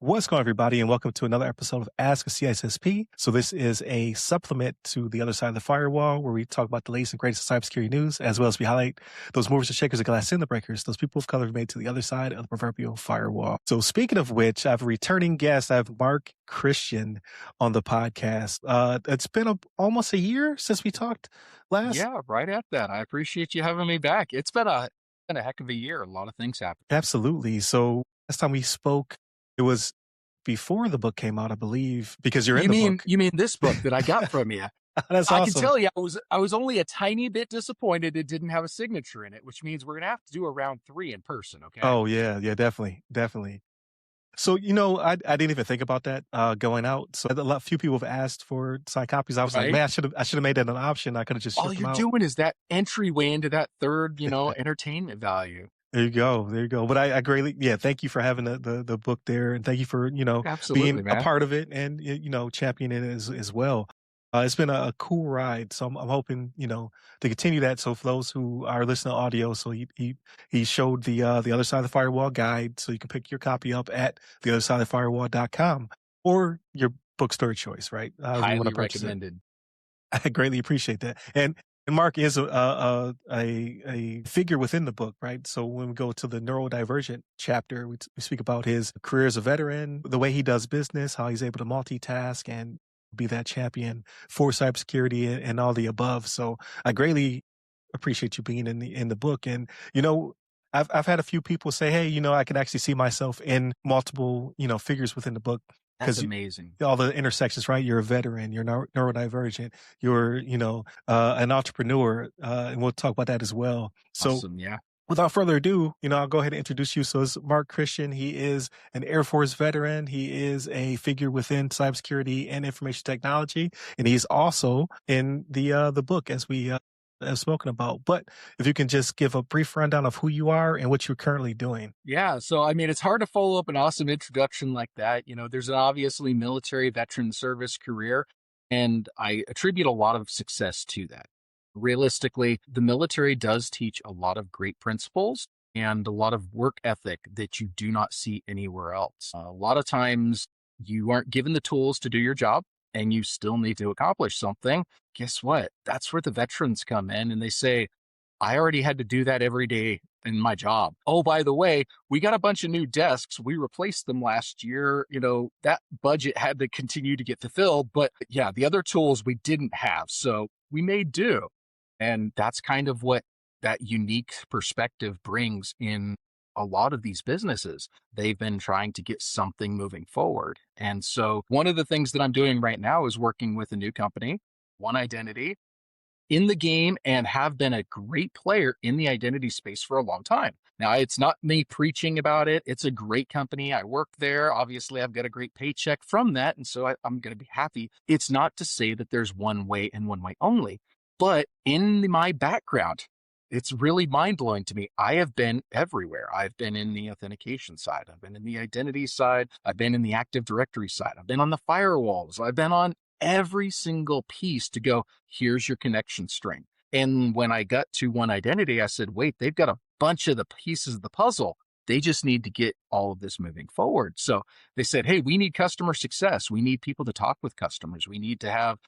What's going on, everybody, and welcome to another episode of Ask a CISSP. So this is a supplement to The Other Side of the Firewall, where we talk about the latest and greatest cybersecurity news, as well as we highlight those movers and shakers, the glass in the breakers, those people of color who made it to the other side of the proverbial firewall. So speaking of which, I have a returning guest. I have Mark Christian on the podcast. It's been almost a year since we talked last. Yeah, right at that. I appreciate you having me back. It's been a heck of a year. A lot of things happened. Absolutely. So last time we spoke, it was before the book came out, I believe, because you're in the book. You mean this book that I got from you? That's I awesome. can tell you, I was only a tiny bit disappointed it didn't have a signature in it, which means we're gonna have to do a round 3 in person. Okay. Oh yeah, definitely. So I didn't even think about that going out. So a few people have asked for signed copies. I was like, man, I should have made that an option. I could have just shipped all them you're out. doing is that entryway into that third, entertainment value. There you go. But I greatly, thank you for having the book there, and thank you for Absolutely, being man. a part of it and championing it as well. It's been a cool ride, so I'm hoping to continue that. So for those who are listening to audio, so he showed the other side of the firewall guide, so you can pick your copy up at theothersideofthefirewall.com or your bookstore choice, right? Highly recommended. I greatly appreciate that. And Mark is a figure within the book, right? So when we go to the Neurodivergent chapter, we speak about his career as a veteran, the way he does business, how he's able to multitask and be that champion for cybersecurity and all the above. So I greatly appreciate you being in the book. And I've had a few people say, hey, I can actually see myself in multiple figures within the book. That's amazing. All the intersections, right? You're a veteran, you're neurodivergent, you're, an entrepreneur, and we'll talk about that as well. So awesome, yeah. Without further ado, I'll go ahead and introduce you. So it's Mark Christian. He is an Air Force veteran. He is a figure within cybersecurity and information technology. And he's also in the book, as we have spoken about. But if you can just give a brief rundown of who you are and what you're currently doing. Yeah. So, it's hard to follow up an awesome introduction like that. There's an obviously military veteran service career, and I attribute a lot of success to that. Realistically, the military does teach a lot of great principles and a lot of work ethic that you do not see anywhere else. A lot of times you aren't given the tools to do your job and you still need to accomplish something. Guess what? That's where the veterans come in and they say, I already had to do that every day in my job. Oh, by the way, we got a bunch of new desks. We replaced them last year. That budget had to continue to get fulfilled. But yeah, the other tools we didn't have. So we made do. And that's kind of what that unique perspective brings in a lot of these businesses. They've been trying to get something moving forward. And so one of the things that I'm doing right now is working with a new company, One Identity, in the game and have been a great player in the identity space for a long time. Now, it's not me preaching about it. It's a great company. I work there. Obviously, I've got a great paycheck from that. And so I'm going to be happy. It's not to say that there's one way and one way only. But in my background, it's really mind-blowing to me. I have been everywhere. I've been in the authentication side. I've been in the identity side. I've been in the Active Directory side. I've been on the firewalls. I've been on every single piece to go, here's your connection string. And when I got to One Identity, I said, wait, they've got a bunch of the pieces of the puzzle. They just need to get all of this moving forward. So they said, hey, we need customer success. We need people to talk with customers. We need to have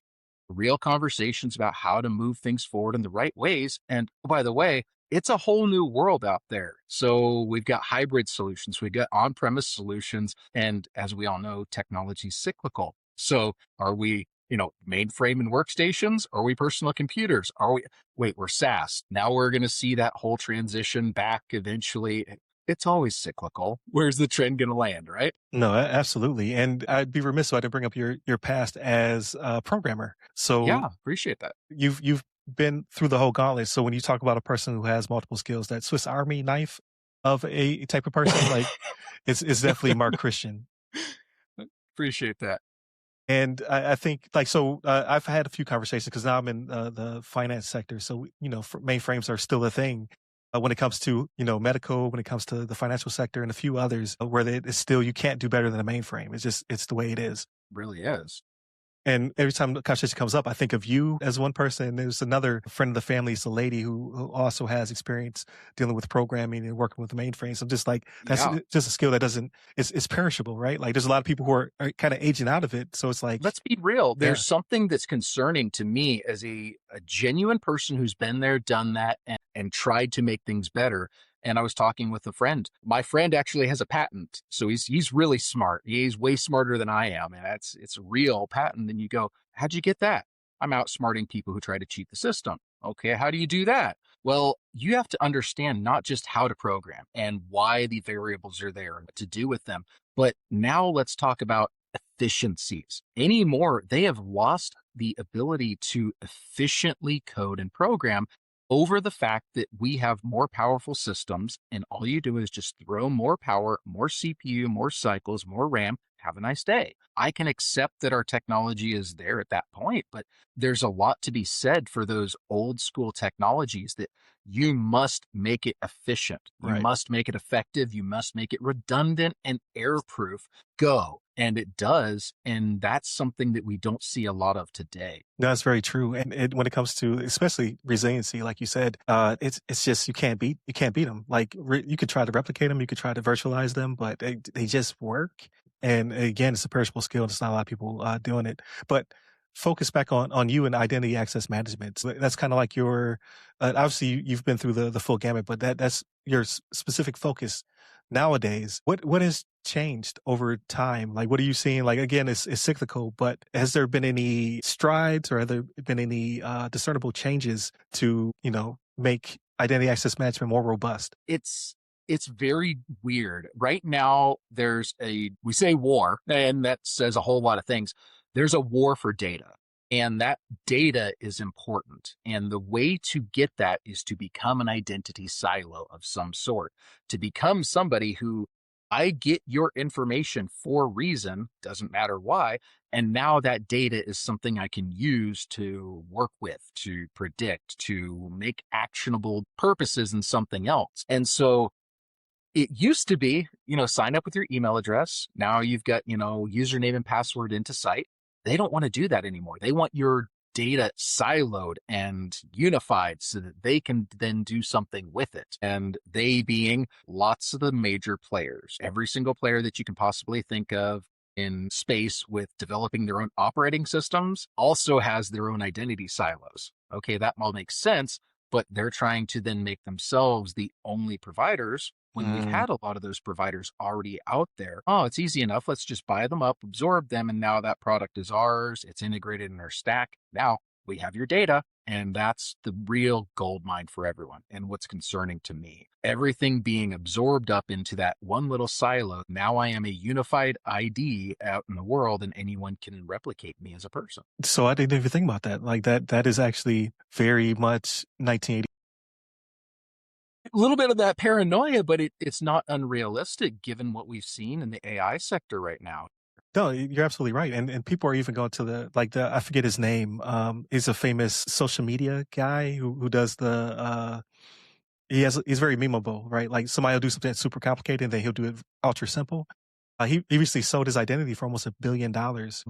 real conversations about how to move things forward in the right ways. And by the way, it's a whole new world out there. So we've got hybrid solutions, we've got on-premise solutions. And as we all know, technology is cyclical. So are we, mainframe and workstations? Are we personal computers? We're SaaS. Now we're going to see that whole transition back eventually. It's always cyclical. Where's the trend going to land, right? No, absolutely. And I'd be remiss if I didn't bring up your past as a programmer. So yeah, appreciate that. You've been through the whole gauntlet. So when you talk about a person who has multiple skills, that Swiss Army knife of a type of person, like it's definitely Mark Christian. Appreciate that. And I think I've had a few conversations because now I'm in the finance sector. So, mainframes are still a thing. When it comes to, medical, when it comes to the financial sector and a few others where it's still, you can't do better than a mainframe. It's the way it is. It really is. And every time the conversation comes up, I think of you as one person. And there's another friend of the family, it's a lady who also has experience dealing with programming and working with mainframes. I'm just like, that's Yeah. just a skill that doesn't, it's perishable, right? Like there's a lot of people who are kind of aging out of it. So it's like, Let's be real. yeah, There's something that's concerning to me as a genuine person who's been there, done that, and tried to make things better. And I was talking with a friend. My friend actually has a patent, so he's really smart. He's way smarter than I am, and it's a real patent. And you go, how'd you get that? I'm outsmarting people who try to cheat the system. Okay, how do you do that? Well, you have to understand not just how to program and why the variables are there and what to do with them, but now let's talk about efficiencies. Anymore, they have lost the ability to efficiently code and program over the fact that we have more powerful systems, and all you do is just throw more power, more CPU, more cycles, more RAM. Have a nice day. I can accept that our technology is there at that point, but there's a lot to be said for those old school technologies that you must make it efficient. You right. must make it effective. You must make it redundant and error proof. Go. And it does. And that's something that we don't see a lot of today. No, that's very true. And when it comes to especially resiliency, like you said, it's just you can't beat them. Like you could try to replicate them, you could try to virtualize them, but they just work. And again, it's a perishable skill. There's not a lot of people doing it. But focus back on you and identity access management. So that's kind of like your obviously you've been through the full gamut, but that's your specific focus nowadays. What has changed over time? Like, what are you seeing? Like, again, it's cyclical, but has there been any strides or have there been any discernible changes to, make identity access management more robust? It's very weird. Right now, we say war, and that says a whole lot of things. There's a war for data, and that data is important. And the way to get that is to become an identity silo of some sort, to become somebody who I get your information for a reason, doesn't matter why. And now that data is something I can use to work with, to predict, to make actionable purposes in something else. And so it used to be, sign up with your email address. Now you've got, username and password into site. They don't want to do that anymore. They want your data siloed and unified so that they can then do something with it. And they being lots of the major players, every single player that you can possibly think of in space with developing their own operating systems also has their own identity silos. Okay, that all makes sense, but they're trying to then make themselves the only providers when we've Mm. had a lot of those providers already out there. Oh, it's easy enough. Let's just buy them up, absorb them, and now that product is ours. It's integrated in our stack. Now we have your data, and that's the real gold mine for everyone. And what's concerning to me, everything being absorbed up into that one little silo. Now I am a unified ID out in the world, and anyone can replicate me as a person. So I didn't even think about that. Like that is actually very much 1980. A little bit of that paranoia, but it's not unrealistic given what we've seen in the AI sector right now. No, you're absolutely right. And people are even going to I forget his name. He's a famous social media guy who does he's very memeable, right? Like somebody will do something that's super complicated and then he'll do it ultra simple. He recently sold his identity for almost $1 billion.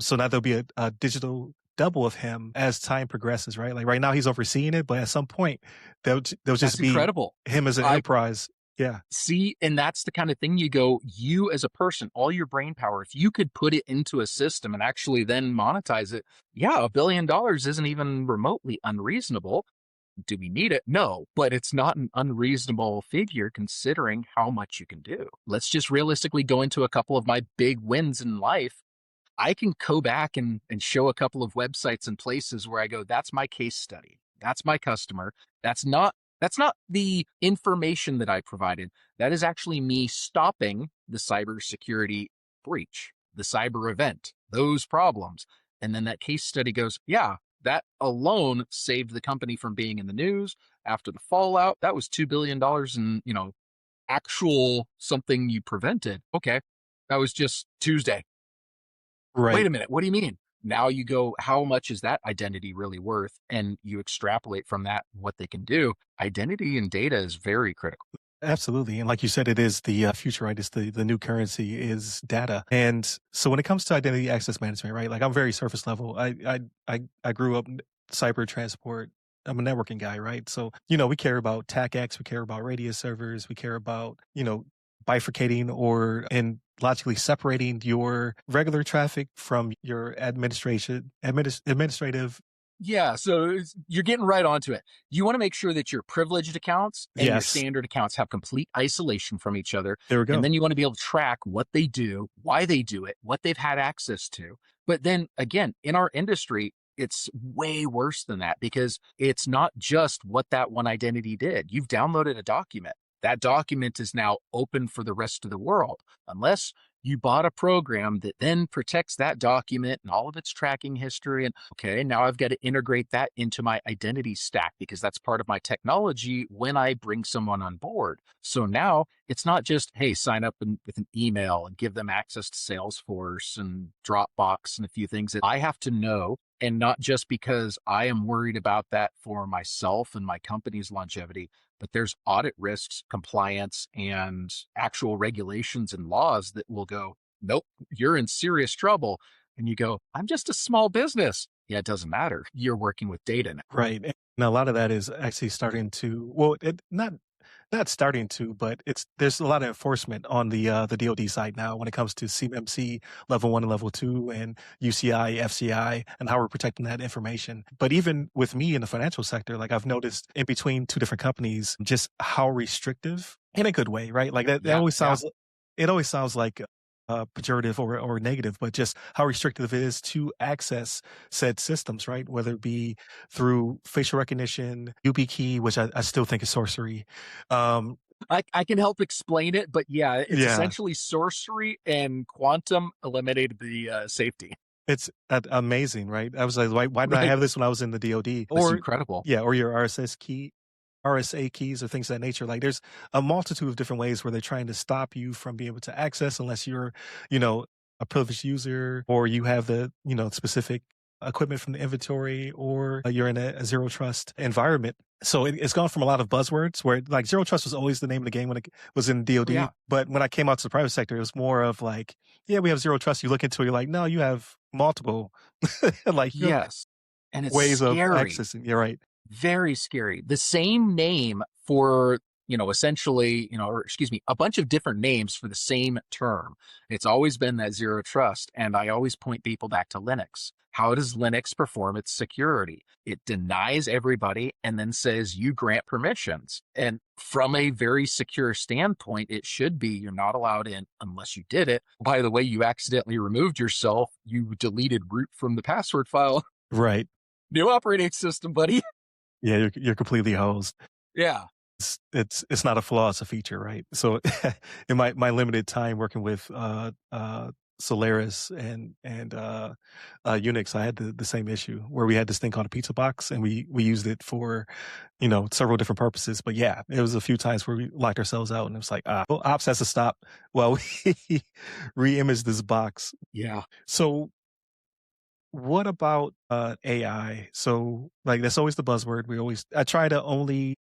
So now there'll be a digital double of him as time progresses, right? Like right now he's overseeing it, but at some point there'll That's just be incredible. him as an I enterprise. Yeah. See, and that's the kind of thing you go, you as a person, all your brain power, if you could put it into a system and actually then monetize it, yeah, $1 billion isn't even remotely unreasonable. Do we need it? No, but it's not an unreasonable figure considering how much you can do. Let's just realistically go into a couple of my big wins in life. I can go back and show a couple of websites and places where I go, that's my case study. That's my customer. That's not the information that I provided. That is actually me stopping the cybersecurity breach, the cyber event, those problems. And then that case study goes, yeah, that alone saved the company from being in the news after the fallout. That was $2 billion in, actual something you prevented. Okay. That was just Tuesday. Wait Right. a minute, what do you mean? Now you go, how much is that identity really worth? And you extrapolate from that what they can do. Identity and data is very critical. Absolutely. And like you said, it is the future, right? It's the new currency is data. And so when it comes to identity access management, right? Like I'm very surface level. I grew up cyber transport. I'm a networking guy, right? So, we care about TACX, we care about radius servers, we care about, bifurcating and logically separating your regular traffic from your administrative. Yeah, so you're getting right onto it. You want to make sure that your privileged accounts and your Yes, standard accounts have complete isolation from each other. there we And go. then you want to be able to track what they do, why they do it, what they've had access to. But then again, in our industry, it's way worse than that because it's not just what that one identity did. You've downloaded a document. That document is now open for the rest of the world, unless you bought a program that then protects that document and all of its tracking history. And okay, now I've got to integrate that into my identity stack because that's part of my technology when I bring someone on board. So now it's not just, hey, sign up with an email and give them access to Salesforce and Dropbox and a few things that I have to know. And not just because I am worried about that for myself and my company's longevity, but there's audit risks, compliance, and actual regulations and laws that will go, nope, you're in serious trouble. And you go, I'm just a small business. Yeah, it doesn't matter. You're working with data now. Right. And a lot of that is actually starting to, well, not starting to, but there's a lot of enforcement on the DoD side now when it comes to CMMC level 1 and level 2 and UCI, FCI, and how we're protecting that information. But even with me in the financial sector, like I've noticed in between two different companies, just how restrictive in a good way, right? Like that Yeah, always yeah. sounds, it always sounds like pejorative or negative, but just how restrictive it is to access said systems, right? Whether it be through facial recognition, YubiKey, which I still think is sorcery. Um, I can help explain it, but yeah, it's yeah, essentially sorcery and quantum eliminated the safety. it's amazing, right? I was like, why didn't I Right. have this when I was in the DoD? It's Or incredible. yeah, or your RSA keys or things of that nature. Like there's a multitude of different ways where they're trying to stop you from being able to access unless you're, you know, a privileged user or you have the, specific equipment from the inventory or you're in a zero trust environment. So it's gone from a lot of buzzwords where like zero trust was always the name of the game when it was in Oh, DoD. yeah. But when I came out to the private sector, it was more of like, yeah, we have zero trust. You look into it, you're like, no, you have multiple, like you have Yes. And it's ways of scary. accessing. You're right. Very scary. The same name for, essentially, or excuse me, a bunch of different names for the same term. It's always been that zero trust. And I always point people back to Linux. How does Linux perform its security? It denies everybody and then says you grant permissions. And from a very secure standpoint, it should be you're not allowed in unless you did it. By the way, you accidentally removed yourself. You deleted root from the password file. Right. New operating system, buddy. Yeah, you're completely hosed. Yeah. It's not a flaw, it's a feature, right? So in my limited time working with Solaris and Unix, I had the same issue where we had this thing called a pizza box and we used it for, several different purposes. But yeah, it was a few times where we locked ourselves out and it was like, well, ops has to stop while we re-image this box. Yeah. So what about AI? So like that's always the buzzword. I try to only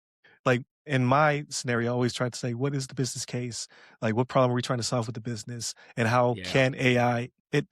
like in my scenario, I always try to say, what is the business case? Like, what problem are we trying to solve with the business? And how Yeah. can AI,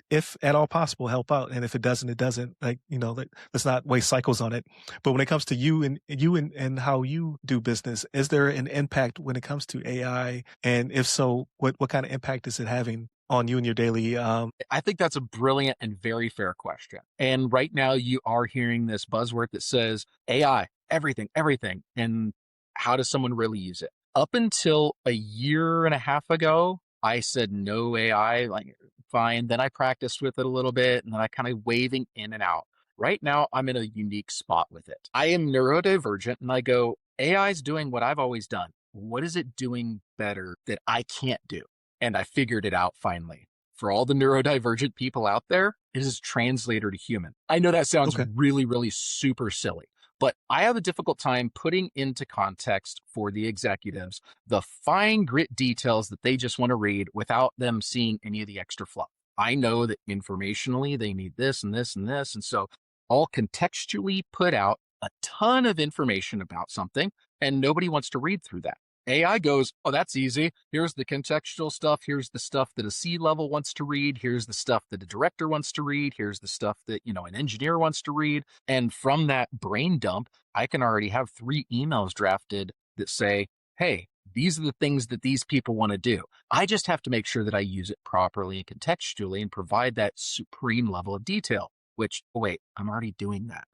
if at all possible, help out? And if it doesn't, it doesn't. Like, let's not waste cycles on it. But when it comes to you and how you do business, is there an impact when it comes to AI? And if so, what kind of impact is it having on you and your daily? I think that's a brilliant and very fair question. And right now, you are hearing this buzzword that says AI, everything, everything. And how does someone really use it? Up until a year and a half ago, I said no AI, like fine. Then I practiced with it a little bit and then I kind of waving in and out. Right now, I'm in a unique spot with it. I am neurodivergent and I go, AI is doing what I've always done. What is it doing better that I can't do? And I figured it out finally. For all the neurodivergent people out there, it is translator to human. I know that sounds Okay. really, really super silly, but I have a difficult time putting into context for the executives the fine grit details that they just want to read without them seeing any of the extra fluff. I know that informationally they need this and this and this. And so I'll contextually put out a ton of information about something, and nobody wants to read through that. AI goes, oh, that's easy. Here's the contextual stuff. Here's the stuff that a C level wants to read. Here's the stuff that a director wants to read. Here's the stuff that, an engineer wants to read. And from that brain dump, I can already have 3 emails drafted that say, hey, these are the things that these people want to do. I just have to make sure that I use it properly and contextually and provide that supreme level of detail, which, oh, wait, I'm already doing that.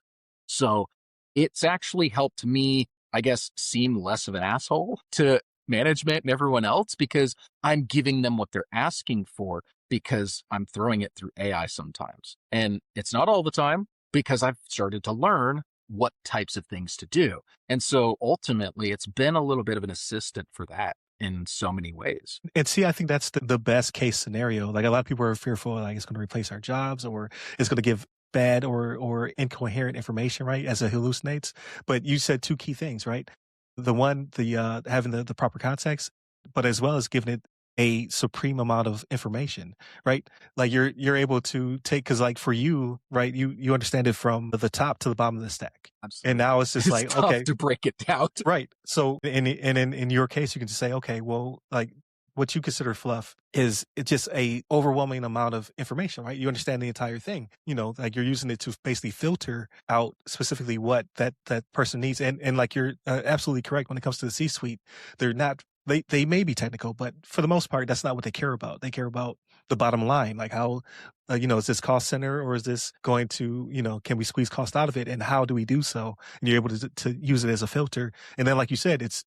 So it's actually helped me, I guess, seem less of an asshole to management and everyone else because I'm giving them what they're asking for because I'm throwing it through AI sometimes. And it's not all the time because I've started to learn what types of things to do. And so ultimately, it's been a little bit of an assistant for that in so many ways. And see, I think that's the best case scenario. Like a lot of people are fearful, like it's going to replace our jobs or it's going to give bad or incoherent information, right? As it hallucinates. But you said 2 key things, right? The one, the having the proper context, but as well as giving it a supreme amount of information, right? Like you're able to take, because like for you, right, you understand it from the top to the bottom of the stack. Absolutely. And now it's just It's like, tough okay, to break it down. right. So in your case, you can just say, okay, well, like what you consider fluff is it's just a overwhelming amount of information, right? You understand the entire thing, like you're using it to basically filter out specifically what that person needs. And like you're absolutely correct when it comes to the C-suite, they're not, they may be technical, but for the most part, that's not what they care about. They care about the bottom line, like how, is this cost center or is this going to, can we squeeze cost out of it? And how do we do so? And you're able to use it as a filter. And then, like you said, it's,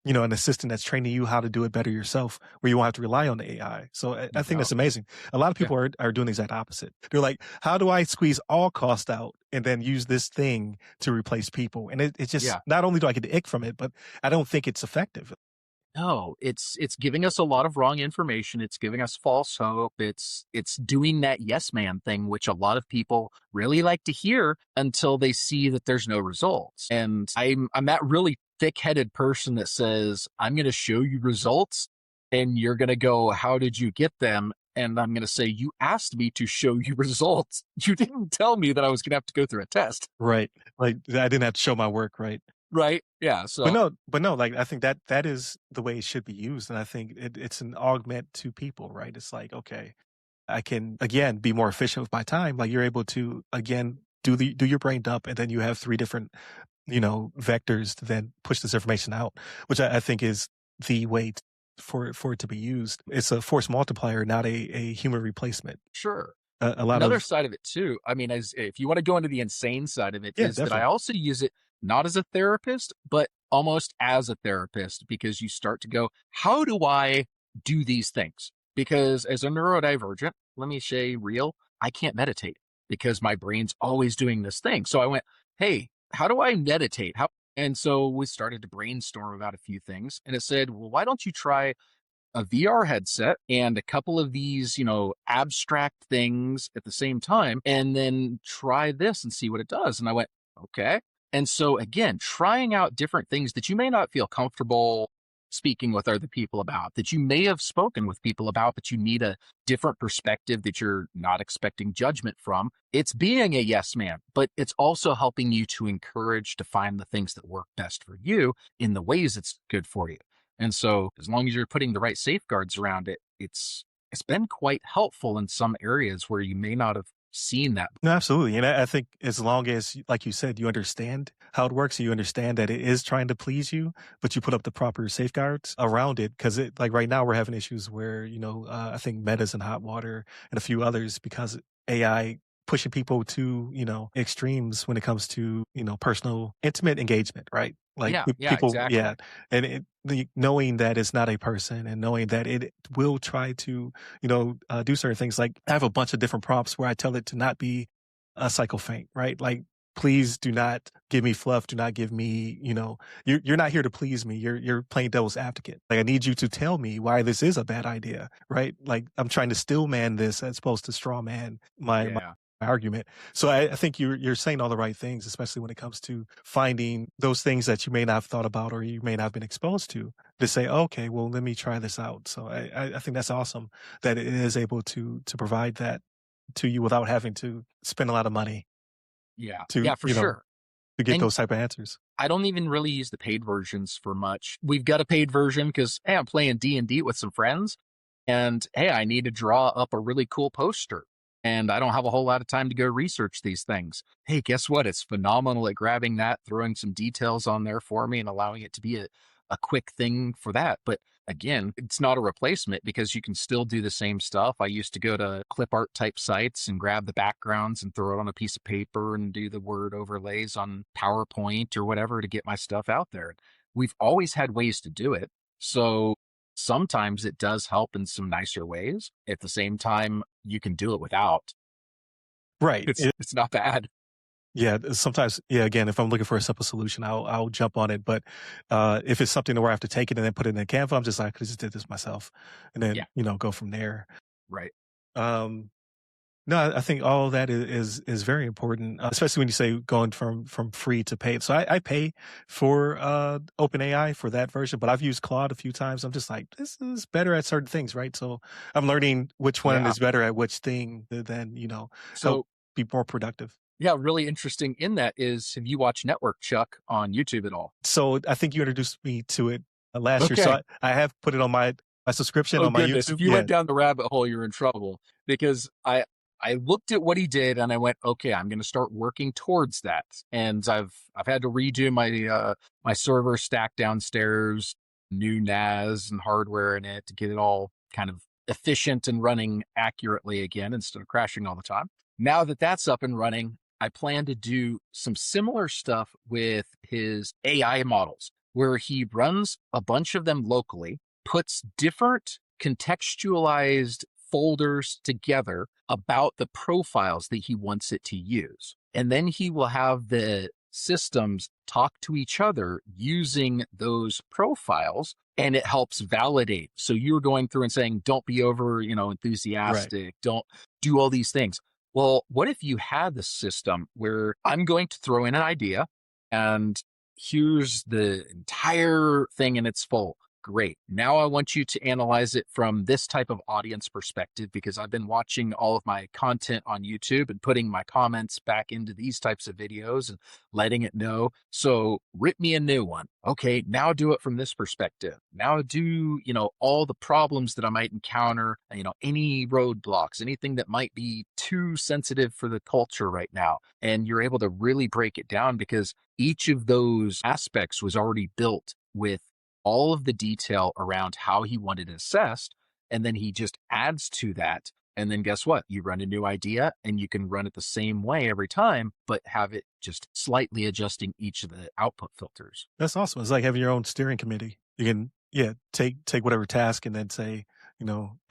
an assistant that's training you how to do it better yourself, where you won't have to rely on the AI. So I think that's amazing. A lot of people are doing the exact opposite. They're like, how do I squeeze all cost out and then use this thing to replace people? And it's just, not only do I get the ick from it, but I don't think it's effective. No, it's giving us a lot of wrong information. It's giving us false hope. It's doing that yes man thing, which a lot of people really like to hear until they see that there's no results. And I'm that really thick-headed person that says, I'm going to show you results and you're going to go, how did you get them? And I'm going to say, you asked me to show you results. You didn't tell me that I was going to have to go through a test. Right. Like I didn't have to show my work, right? Right. Yeah. So, but no, like I think that is the way it should be used. And I think it's an augment to people, right? It's like, okay, I can, again, be more efficient with my time. Like you're able to, again, do your brain dump and then you have 3 different, vectors to then push this information out, which I think is the way for it to be used. It's a force multiplier, not a human replacement. sure. A lot Another of, side of it too, I mean, as if you want to go into the insane side of it, yeah, is that I definitely. also use it not as a therapist, but almost as a therapist, because you start to go, how do I do these things? Because as a neurodivergent, let me say real, I can't meditate because my brain's always doing this thing. So I went, hey, how do I meditate? How? And so we started to brainstorm about a few things, and it said, well, why don't you try a VR headset and a couple of these, abstract things at the same time, and then try this and see what it does. And I went, okay. And so again, trying out different things that you may not feel comfortable speaking with other people about, that you may have spoken with people about, but you need a different perspective that you're not expecting judgment from. It's being a yes man, but it's also helping you to encourage to find the things that work best for you in the ways it's good for you. And so as long as you're putting the right safeguards around it, it's been quite helpful in some areas where you may not have seen that. No, absolutely. And I think as long as, like you said, you understand how it works, and you understand that it is trying to please you, but you put up the proper safeguards around it. Because like right now we're having issues where, I think Meta's in hot water and a few others because AI pushing people to, extremes when it comes to, personal, intimate engagement, right? Like Yeah, people, exactly. yeah. And knowing that it's not a person and knowing that it will try to, do certain things. Like I have a bunch of different prompts where I tell it to not be a psychophant, right? Like, please do not give me fluff. Do not give me, you're not here to please me. You're playing devil's advocate. Like I need you to tell me why this is a bad idea, right? Like I'm trying to still man this as opposed to straw man my argument. So I think you're saying all the right things, especially when it comes to finding those things that you may not have thought about or you may not have been exposed to say, okay, well, let me try this out. So I think that's awesome that it is able to provide that to you without having to spend a lot of money Yeah. to, Yeah, for sure. to get And those type of answers. I don't even really use the paid versions for much. We've got a paid version because, hey, I'm playing D&D with some friends, and hey, I need to draw up a really cool poster, and I don't have a whole lot of time to go research these things. Hey, guess what? It's phenomenal at grabbing that, throwing some details on there for me, and allowing it to be a quick thing for that. But again, it's not a replacement because you can still do the same stuff. I used to go to clip art type sites and grab the backgrounds and throw it on a piece of paper and do the word overlays on PowerPoint or whatever to get my stuff out there. We've always had ways to do it. So sometimes it does help in some nicer ways. At the same time, you can do it without. Right. It's not bad. Yeah, sometimes, yeah, again, if I'm looking for a simple solution, I'll jump on it. But if it's something where I have to take it and then put it in Canva, I'm just like, I could just did this myself, and then Yeah, go from there. right. Um, no, I think all of that is very important, especially when you say going from free to paid. So I pay for OpenAI for that version, but I've used Claude a few times. I'm just like, this is better at certain things, right? So I'm learning which one Yeah. is better at which thing, then help So be more productive. yeah, really interesting in that is, have you watched Network Chuck on YouTube at all? So I think you introduced me to it last year. So Okay. I have put it on my subscription Oh on my goodness, YouTube. if you Yeah. went down the rabbit hole, you're in trouble because I looked at what he did and I went, okay, I'm going to start working towards that. And I've had to redo my my server stack downstairs, new NAS and hardware in it to get it all kind of efficient and running accurately again instead of crashing all the time. Now that that's up and running, I plan to do some similar stuff with his AI models where he runs a bunch of them locally, puts different contextualized folders together about the profiles that he wants it to use. And then he will have the systems talk to each other using those profiles, and it helps validate. So you're going through and saying, don't be over, enthusiastic, don't do all these things. Well, what if you had the system where I'm going to throw in an idea and here's the entire thing in its full. Great. Now I want you to analyze it from this type of audience perspective because I've been watching all of my content on YouTube and putting my comments back into these types of videos and letting it know. So rip me a new one. Okay, now do it from this perspective. Now do, all the problems that I might encounter, any roadblocks, anything that might be too sensitive for the culture right now. And you're able to really break it down because each of those aspects was already built with all of the detail around how he wanted it assessed. And then he just adds to that. And then guess what? You run a new idea and you can run it the same way every time, but have it just slightly adjusting each of the output filters. That's awesome. It's like having your own steering committee. You can, take whatever task and then say,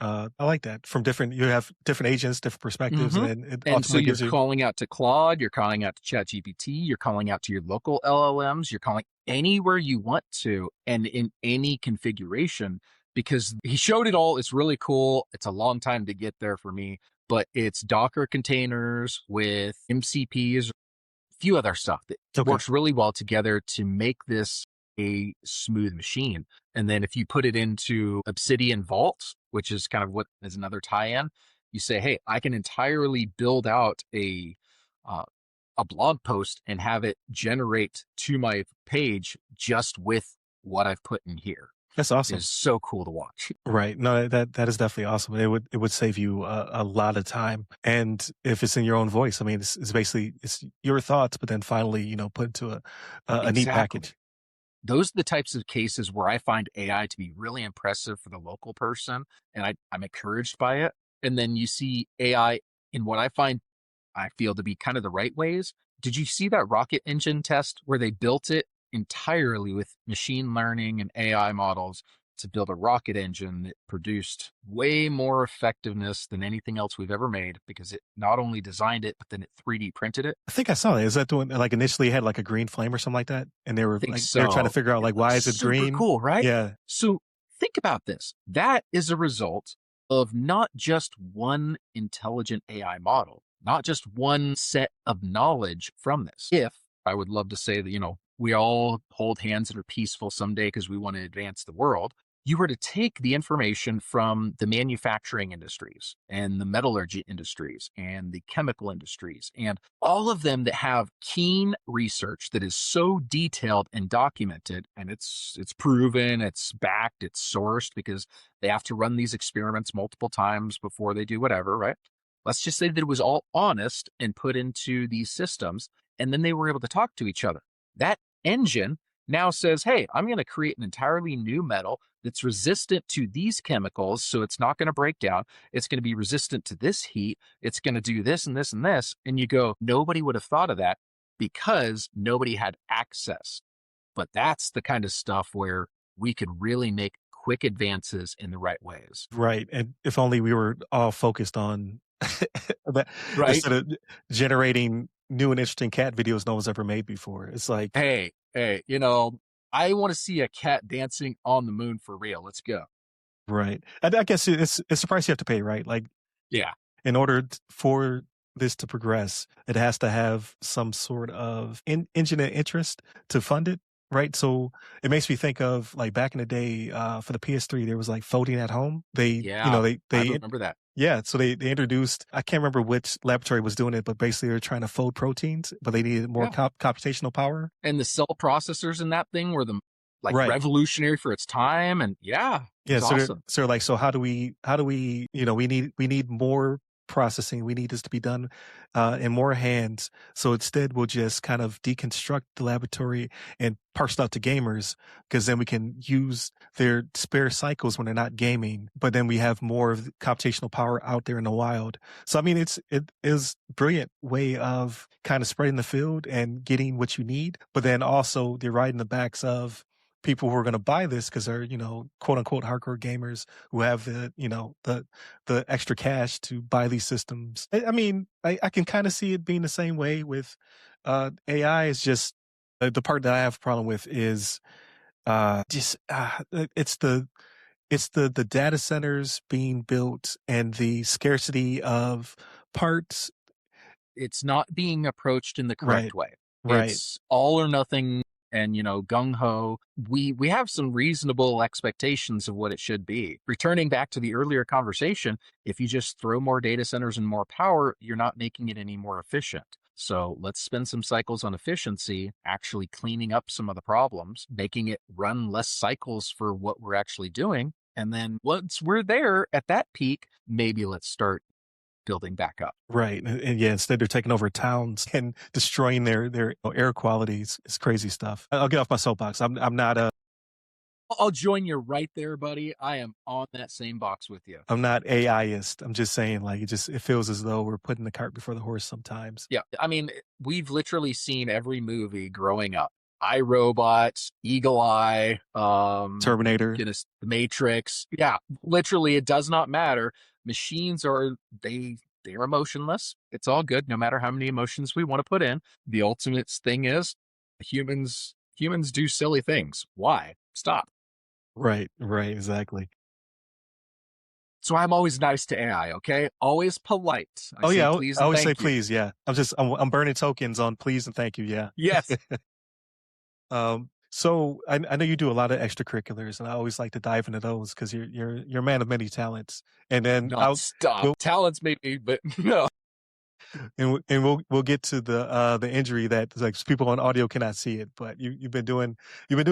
I like that. From you have different agents, different perspectives, and then it And so ultimately you're gives you. calling out to Claude, you're calling out to ChatGPT, you're calling out to your local LLMs, you're calling anywhere you want to and in any configuration because he showed it all. It's really cool. It's a long time to get there for me, but it's Docker containers with MCPs, a few other stuff that works really well together to make this a smooth machine. And then if you put it into Obsidian Vault, which is kind of what is another tie-in, you say, hey, I can entirely build out a blog post and have it generate to my page just with what I've put in here. That's awesome. It's so cool to watch. Right. No, that is definitely awesome. It would save you a lot of time. And if it's in your own voice, I mean, it's basically it's your thoughts, but then finally, put into a neat package. Those are the types of cases where I find AI to be really impressive for the local person, and I'm encouraged by it. And then you see AI in what I feel to be kind of the right ways. Did you see that rocket engine test where they built it entirely with machine learning and AI models to build a rocket engine that produced way more effectiveness than anything else we've ever made because it not only designed it, but then it 3D printed it? I think I saw that. Is that the one like initially had like a green flame or something like that? And they were They were trying to figure out like why is it green? Super cool, right? Yeah. So think about this. That is a result of not just one intelligent AI model, not just one set of knowledge from this. If I would love to say that, we all hold hands and are peaceful someday because we want to advance the world. you were to take the information from the manufacturing industries and the metallurgy industries and the chemical industries and all of them that have keen research that is so detailed and documented, and it's proven, it's backed, it's sourced because they have to run these experiments multiple times before they do whatever, right? Let's just say that it was all honest and put into these systems, and then they were able to talk to each other. That engine now says, hey, I'm going to create an entirely new metal that's resistant to these chemicals, so it's not going to break down. It's going to be resistant to this heat. It's going to do this and this and this. And you go, nobody would have thought of that because nobody had access. But that's the kind of stuff where we could really make quick advances in the right ways. Right. And if only we were all focused on that Right? instead of generating new and interesting cat videos no one's ever made before. It's like, Hey, I want to see a cat dancing on the moon for real. Let's go. right. I guess it's the price you have to pay, right? Like, Yeah. in order for this to progress, it has to have some sort of engine and interest to fund it, right? So it makes me think of like back in the day for the PS3, there was like folding at home. Yeah. I They remember that. yeah, so they introduced, I can't remember which laboratory was doing it, but basically they're trying to fold proteins, but they needed more Yeah. computational power. And the cell processors in that thing were Right. revolutionary for its time. And yeah, Yeah, it's so awesome. so how do we, we need more processing. We need this to be done in more hands. So instead, we'll just kind of deconstruct the laboratory and parse it out to gamers, because then we can use their spare cycles when they're not gaming. But then we have more of the computational power out there in the wild. So I mean, it is a brilliant way of kind of spreading the field and getting what you need. But then also they're riding the backs of people who are going to buy this because they're, quote unquote hardcore gamers who have the extra cash to buy these systems. I mean, I can kind of see it being the same way with AI. Is just the part that I have a problem with is it's the data centers being built and the scarcity of parts. It's not being approached in the Right, correct way. right, It's all or nothing and, gung ho. We have some reasonable expectations of what it should be. Returning back to the earlier conversation, if you just throw more data centers and more power, you're not making it any more efficient. So let's spend some cycles on efficiency, actually cleaning up some of the problems, making it run less cycles for what we're actually doing. And then once we're there at that peak, maybe let's start building back up. right. And yeah, instead they're taking over towns and destroying their air quality. It's crazy stuff. I'll get off my soapbox. I'm not I'll join you right there, buddy. I am on that same box with you. I'm not AIist. I'm just saying, like, it feels as though we're putting the cart before the horse sometimes. Yeah. I mean, we've literally seen every movie growing up. iRobot, Eagle Eye, Terminator. The Matrix. Yeah, literally, it does not matter. Machines they're emotionless. It's all good, no matter how many emotions we want to put in. The ultimate thing is humans do silly things. Why? Stop. Right, exactly. So I'm always nice to AI, okay? Always polite. Oh say yeah, please I and always say thank you. please. Yeah, I'm burning tokens on please and thank you. Yeah. Yes. So I know you do a lot of extracurriculars, and I always like to dive into those because you're a man of many talents. And then Not stop. Talents maybe, but no. we'll get to the injury that like people on audio cannot see it, but you've been doing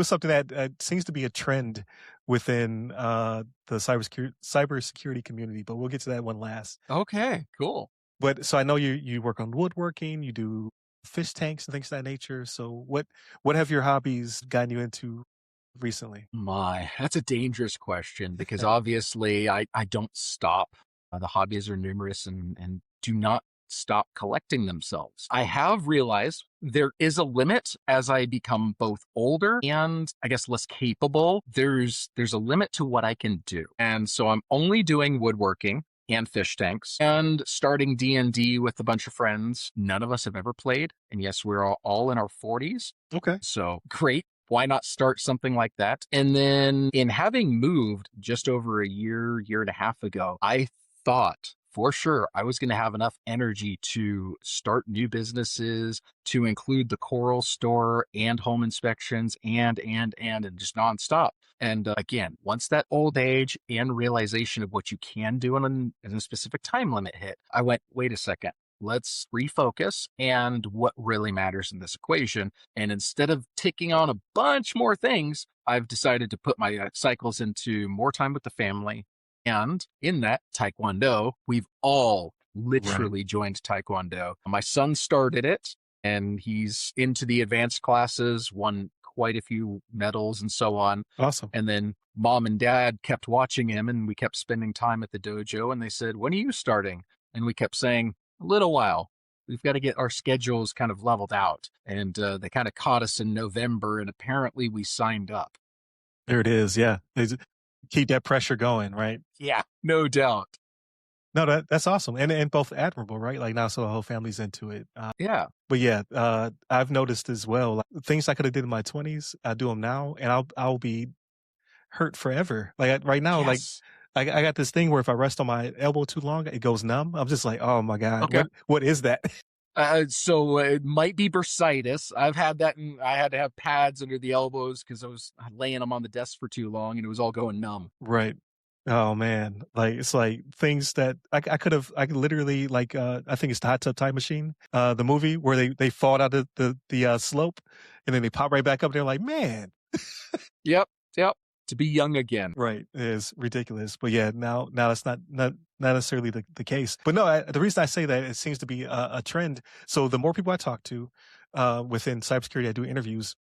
something that seems to be a trend within the cybersecurity community. But we'll get to that one last. Okay, cool. But so I know you work on woodworking, you do fish tanks and things of that nature. So what have your hobbies gotten you into recently? That's a dangerous question because obviously I don't stop. The hobbies are numerous and do not stop collecting themselves. I have realized there is a limit as I become both older and I guess less capable. There's a limit to what I can do. And so I'm only doing woodworking and fish tanks and starting D&D with a bunch of friends. None of us have ever played. And yes, we're all in our 40s. Okay. So great. Why not start something like that? And then in having moved just over a year and a half ago, I thought for sure I was going to have enough energy to start new businesses, to include the coral store and home inspections and just nonstop. And again, once that old age and realization of what you can do in a specific time limit hit, I went, wait a second, let's refocus and what really matters in this equation. And instead of ticking on a bunch more things, I've decided to put my cycles into more time with the family. And in that, Taekwondo, we've all Right. literally joined Taekwondo. My son started it and he's into the advanced classes, won quite a few medals and so on. Awesome. And then mom and dad kept watching him and we kept spending time at the dojo. And they said, when are you starting? And we kept saying, a little while. We've got to get our schedules kind of leveled out. And they kind of caught us in November and apparently we signed up. There it is. Yeah. Keep that pressure going, right? Yeah, no doubt. No, that's awesome. And both admirable, right? Like now, so the whole family's into it. Yeah. But yeah, I've noticed as well, like, things I could have did in my 20s, I do them now and I'll be hurt forever. Like right now, like Yes. I got this thing where if I rest on my elbow too long, it goes numb. I'm just like, oh my God, Okay. what is that? So it might be bursitis. I've had that, and I had to have pads under the elbows because I was laying them on the desk for too long, and it was all going numb. Right. Oh man. Like it's like things that I could literally like I think it's the Hot Tub Time Machine, the movie where they fall out of the slope and then they pop right back up. They're like, man. Yep. Yep. To be young again. Right. It is ridiculous. But yeah, now that's not necessarily the case. But no, the reason I say that, it seems to be a trend. So the more people I talk to within cybersecurity, I do interviews.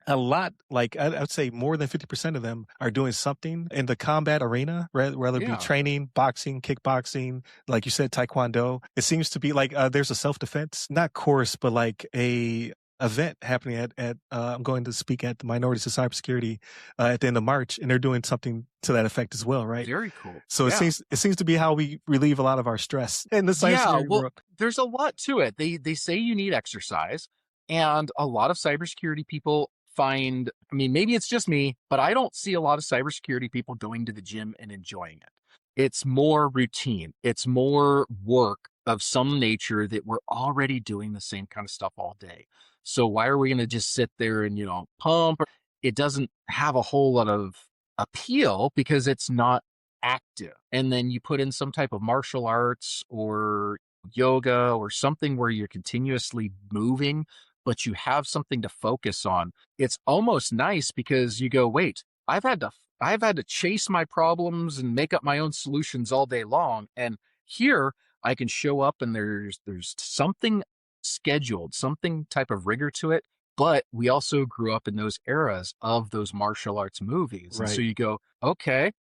A lot, like I would say more than 50% of them are doing something in the combat arena, whether it be Yeah. training, boxing, kickboxing, like you said, Taekwondo. It seems to be like there's a self-defense, not course, but like a event happening at I'm going to speak at the Minorities of Cybersecurity at the end of March, and they're doing something to that effect as well, right? Very cool. So Yeah. it seems to be how we relieve a lot of our stress in the Yeah. cybersecurity Well, world. there's a lot to it. They say you need exercise, and a lot of cybersecurity people find, I mean, maybe it's just me, but I don't see a lot of cybersecurity people going to the gym and enjoying it. It's more routine. It's more work of some nature that we're already doing the same kind of stuff all day. So why are we going to just sit there and, pump? It doesn't have a whole lot of appeal because it's not active. And then you put in some type of martial arts or yoga or something where you're continuously moving, but you have something to focus on. It's almost nice because you go, wait, I've had to chase my problems and make up my own solutions all day long. And here I can show up and there's something scheduled, something type of rigor to it. But we also grew up in those eras of those martial arts movies. And so Right. you go, okay,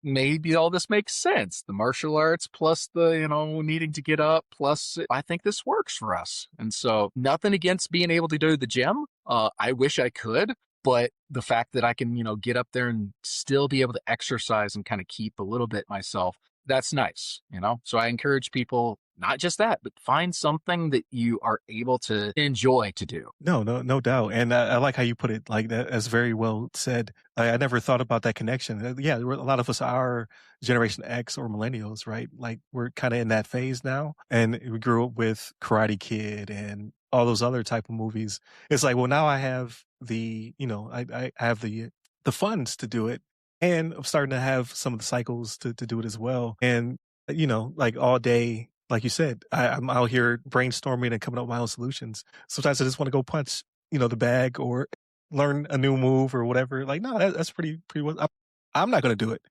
maybe all this makes sense. The martial arts plus the, needing to get up, plus I think this works for us. And so nothing against being able to go to the gym. I wish I could, but the fact that I can, get up there and still be able to exercise and kind of keep a little bit myself, that's nice. So I encourage people, not just that, but find something that you are able to enjoy to do. No doubt. And I like how you put it like that. That's very well said. I never thought about that connection. Yeah, a lot of us are Generation X or millennials, right? Like we're kind of in that phase now. And we grew up with Karate Kid and all those other type of movies. It's like, well, now I have I have the funds to do it. And I'm starting to have some of the cycles to do it as well. And, like all day, like you said, I'm out here brainstorming and coming up with my own solutions. Sometimes I just want to go punch, the bag or learn a new move or whatever. Like, no, that's pretty well. I'm not going to do it.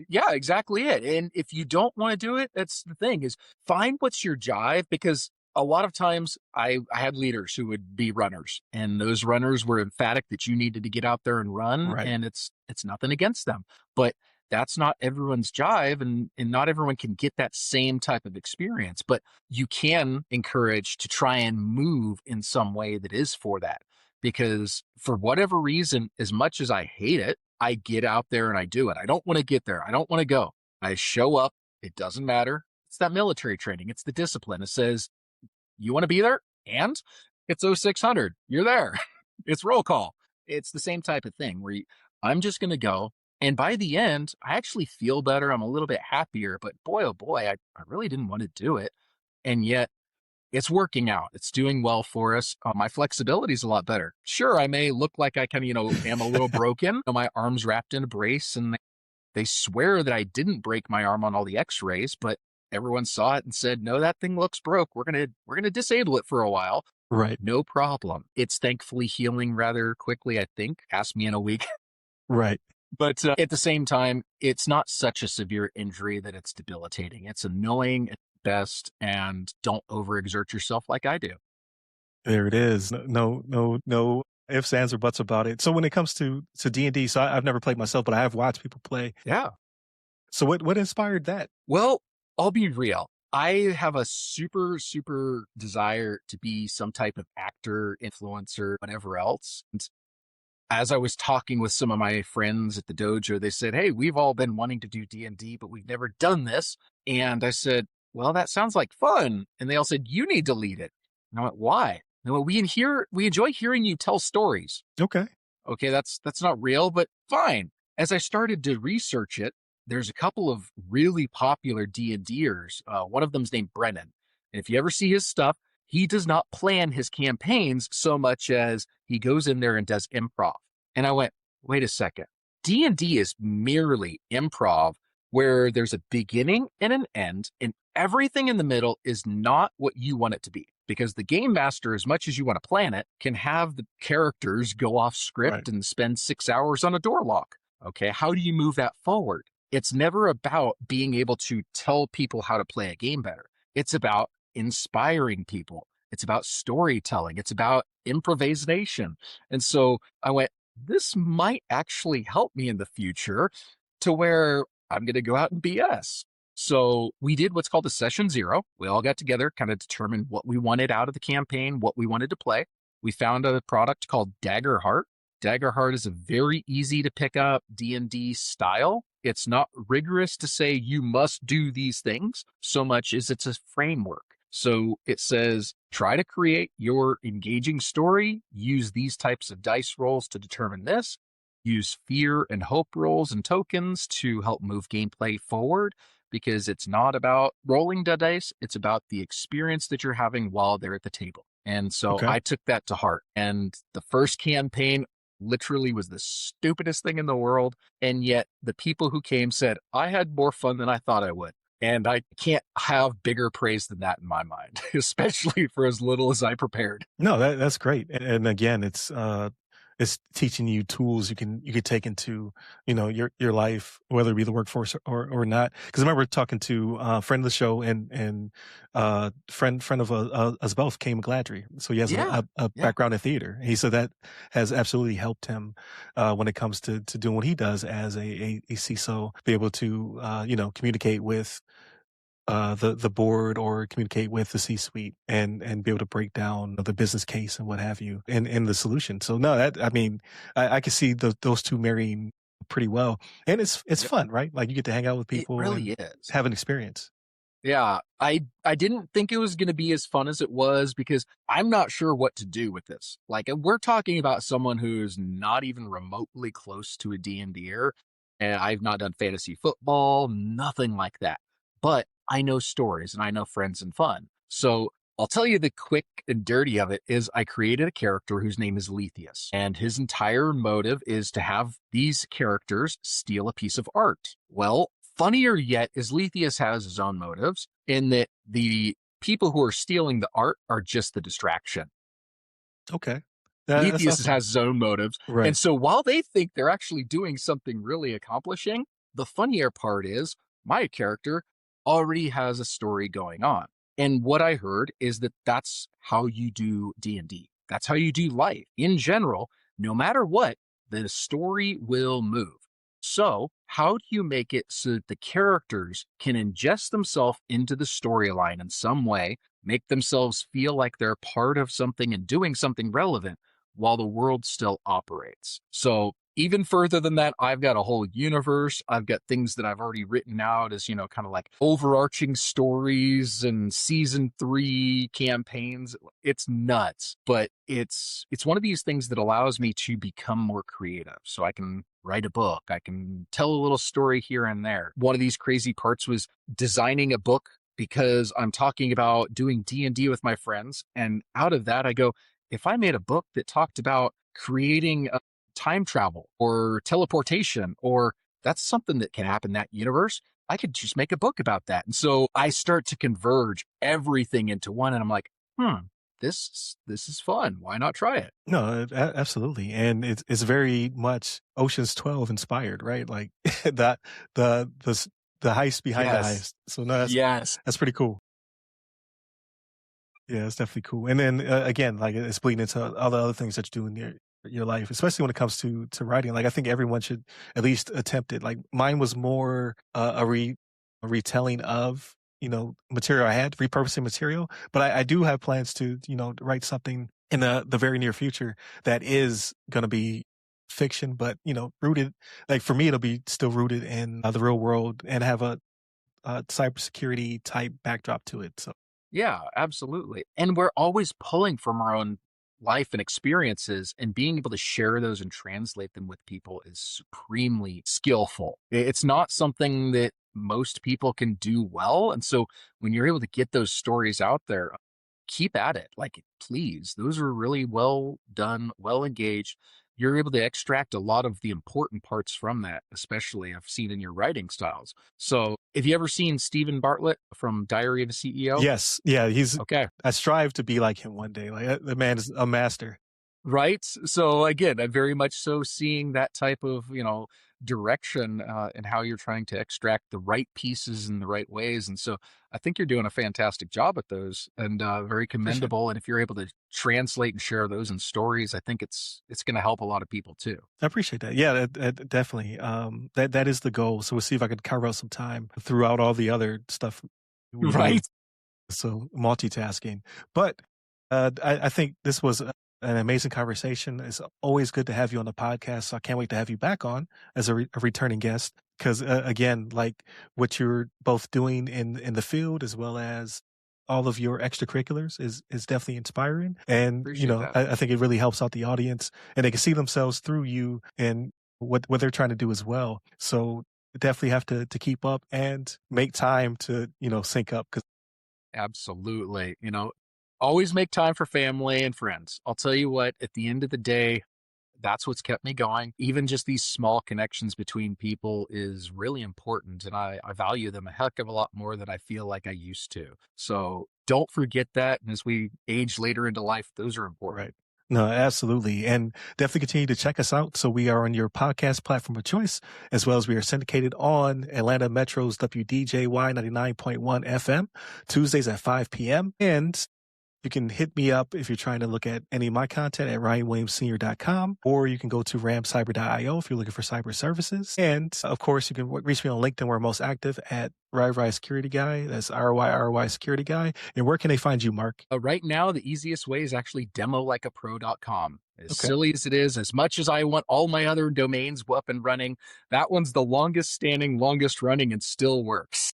Yeah, exactly it. And if you don't want to do it, that's the thing is find what's your jive because a lot of times I had leaders who would be runners and those runners were emphatic that you needed to get out there and run Right. and it's nothing against them. But that's not everyone's jive and not everyone can get that same type of experience. But you can encourage to try and move in some way that is for that. Because for whatever reason, as much as I hate it, I get out there and I do it. I don't want to get there. I don't want to go. I show up. It doesn't matter. It's that military training. It's the discipline. It says, you want to be there? And it's 0600. You're there. It's roll call. It's the same type of thing where I'm just going to go And by the end, I actually feel better. I'm a little bit happier, but boy, oh boy, I really didn't want to do it. And yet it's working out. It's doing well for us. My flexibility is a lot better. Sure, I may look like I kind of, am a little broken. My arm's wrapped in a brace, and they swear that I didn't break my arm on all the x-rays, but everyone saw it and said, no, that thing looks broke. We're gonna disable it for a while. Right. No problem. It's thankfully healing rather quickly, I think. Ask me in a week. Right. But at the same time, it's not such a severe injury that it's debilitating. It's annoying at best, and don't overexert yourself like I do. There it is. No ifs, ands, or buts about it. So when it comes to D&D, so I've never played myself, but I have watched people play. Yeah. So what inspired that? Well, I'll be real. I have a super, super desire to be some type of actor, influencer, whatever else. And as I was talking with some of my friends at the dojo, they said, hey, we've all been wanting to do D&D, but we've never done this. And I said, well, that sounds like fun. And they all said, you need to lead it. And I went, why? They went, we enjoy hearing you tell stories. Okay. Okay, that's not real, but fine. As I started to research it, there's a couple of really popular D&Ders. One of them's named Brennan. And if you ever see his stuff, he does not plan his campaigns so much as he goes in there and does improv. And I went, wait a second. D&D is merely improv where there's a beginning and an end, and everything in the middle is not what you want it to be. Because the game master, as much as you want to plan it, can have the characters go off script and spend 6 hours on a door lock. Okay, how do you move that forward? It's never about being able to tell people how to play a game better. It's about inspiring people. It's about storytelling. It's about improvisation. And so I went, this might actually help me in the future to where I'm going to go out and BS. So we did what's called a session zero. We all got together, kind of determined what we wanted out of the campaign, what we wanted to play. We found a product called Daggerheart. Daggerheart is a very easy to pick up D&D style. It's not rigorous to say you must do these things so much as it's a framework. So it says, try to create your engaging story, use these types of dice rolls to determine this, use fear and hope rolls and tokens to help move gameplay forward, because it's not about rolling the dice, it's about the experience that you're having while they're at the table. And so I took that to heart. And the first campaign literally was the stupidest thing in the world. And yet the people who came said, I had more fun than I thought I would. And I can't have bigger praise than that in my mind, especially for as little as I prepared. No, that's great. And again, it's teaching you tools you can take into, your life, whether it be the workforce or not. Because I remember talking to a friend of the show and friend of us both, Kay McGladry. So he has a background in theater. He said that has absolutely helped him when it comes to doing what he does as a CISO, be able to communicate with the board or communicate with the C-suite and be able to break down the business case and what have you and the solution. So no, I can see those two marrying pretty well, and it's fun, right? Like you get to hang out with people. It really is. Have an experience. Yeah, I didn't think it was going to be as fun as it was because I'm not sure what to do with this. Like we're talking about someone who's not even remotely close to a D&D-er, and I've not done fantasy football, nothing like that. But I know stories and I know friends and fun. So I'll tell you the quick and dirty of it is I created a character whose name is Lethius, and his entire motive is to have these characters steal a piece of art. Well, funnier yet is Lethius has his own motives in that the people who are stealing the art are just the distraction. Okay. Lethius awesome. Has his own motives. Right. And so while they think they're actually doing something really accomplishing, the funnier part is my character already has a story going on. And what I heard is that that's how you do D&D. That's how you do life. In general, no matter what, the story will move. So how do you make it so that the characters can ingest themselves into the storyline in some way, make themselves feel like they're part of something and doing something relevant while the world still operates? So Even further than that, I've got a whole universe. I've got things that I've already written out as, kind of like overarching stories and season 3 campaigns. It's nuts, but it's one of these things that allows me to become more creative. So I can write a book, I can tell a little story here and there. One of these crazy parts was designing a book because I'm talking about doing D&D with my friends, and out of that I go, if I made a book that talked about creating time travel or teleportation, or that's something that can happen in that universe, I could just make a book about that. And so I start to converge everything into one, and I'm like, this is fun. Why not try it? No, absolutely. And it's very much Ocean's 12 inspired, right? Like that, the heist behind the Yes. heist. So no, Yes. that's pretty cool. Yeah, it's definitely cool. And then again, like it's bleeding into all the other things that you do in your life, especially when it comes to writing. Like I think everyone should at least attempt it. Like mine was more a retelling of material I had, repurposing material. But I do have plans to write something in the very near future that is going to be fiction, but rooted. Like for me, it'll be still rooted in the real world and have a cybersecurity type backdrop to it. So. Yeah, absolutely. And we're always pulling from our own life and experiences, and being able to share those and translate them with people is supremely skillful. It's not something that most people can do well. And so when you're able to get those stories out there, keep at it. Like, please, those are really well done, well engaged. You're able to extract a lot of the important parts from that, especially I've seen in your writing styles. So, have you ever seen Stephen Bartlett from Diary of a CEO? Yes. Yeah. Okay. I strive to be like him one day. Like the man is a master. Right. So again, I'm very much so seeing that type of, direction and how you're trying to extract the right pieces in the right ways. And so I think you're doing a fantastic job at those, and very Appreciate it. commendable. And if you're able to translate and share those in stories, I think it's going to help a lot of people too. I appreciate that. Yeah, definitely. That is the goal. So we'll see if I can carve out some time throughout all the other stuff we do. Right. So multitasking, but I think this was an amazing conversation. It's always good to have you on the podcast. So I can't wait to have you back on as a returning guest. Because again, like what you're both doing in the field as well as all of your extracurriculars is definitely inspiring. And Appreciate that. I think it really helps out the audience, and they can see themselves through you and what they're trying to do as well. So definitely have to keep up and make time to sync up. Because Absolutely. Always make time for family and friends. I'll tell you what, at the end of the day, that's what's kept me going. Even just these small connections between people is really important. And I value them a heck of a lot more than I feel like I used to. So don't forget that. And as we age later into life, those are important. right. No, absolutely. And definitely continue to check us out. So we are on your podcast platform of choice, as well as we are syndicated on Atlanta Metro's WDJY 99.1 FM, Tuesdays at 5 p.m. And you can hit me up if you're trying to look at any of my content at ryanwilliamssr.com, or you can go to ramcyber.io if you're looking for cyber services. And of course, you can reach me on LinkedIn, where I'm most active at RY Security Guy. That's RY Security Guy. And where can they find you, Mark? Right now, the easiest way is actually demolikeapro.com. As Okay. silly as it is, as much as I want all my other domains up and running, that one's the longest standing, longest running, and still works.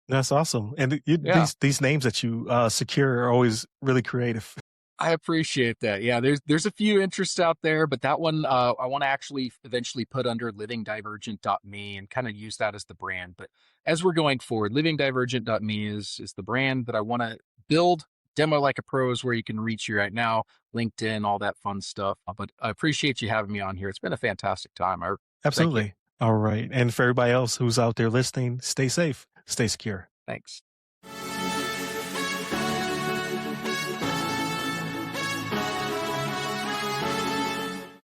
That's awesome. And Yeah. these names that you secure are always really creative. I appreciate that. Yeah, there's a few interests out there, but that one I want to actually eventually put under livingdivergent.me and kind of use that as the brand. But as we're going forward, livingdivergent.me is the brand that I want to build. Demo Like a Pro is where you can reach you right now, LinkedIn, all that fun stuff. But I appreciate you having me on here. It's been a fantastic time. Thank you. Absolutely. All right. And for everybody else who's out there listening, stay safe, stay secure. Thanks.